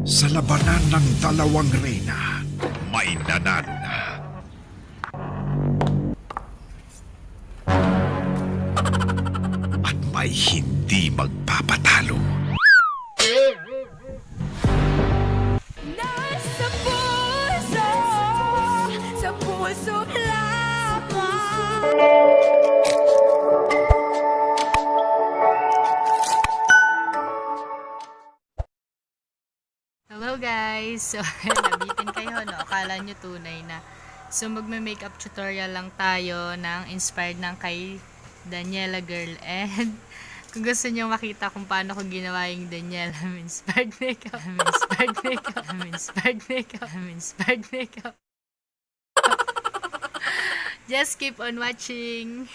Sa labanan ng dalawang reyna, may nanan. At may hindi magpapatalo. Nasa puso lamang. Hello guys! So, nabitin kayo, no? Akala nyo tunay na. So, magme-makeup tutorial lang tayo ng inspired ng kay Daniela girl. And, kung gusto nyo makita kung paano ko ginawa yung Daniela inspired makeup, inspired makeup. Just keep on watching!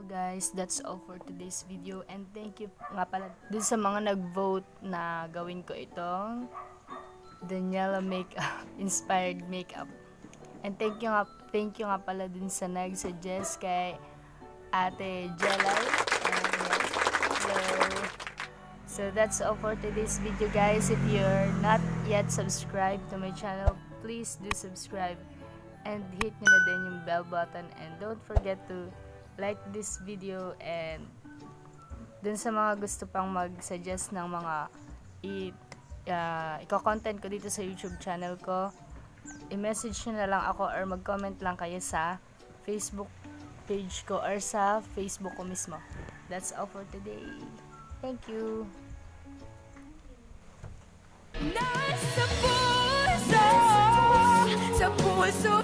Guys, that's all for today's video and thank you nga pala dun sa mga nag-vote na gawin ko itong Daniela makeup inspired makeup. And thank you nga pala dun sa nag-suggest kay Ate Jelay. Hello. So that's all for today's video, guys. If you're not yet subscribed to my channel, please do subscribe and hit nyo na din yung bell button, and don't forget to like this video. And dun sa mga gusto pang mag-suggest ng mga iko-content ko dito sa YouTube channel ko, i-message nyo na lang ako or mag-comment lang kayo sa Facebook page ko or sa Facebook ko mismo. That's all for today. Thank you. Nasa puso, sa puso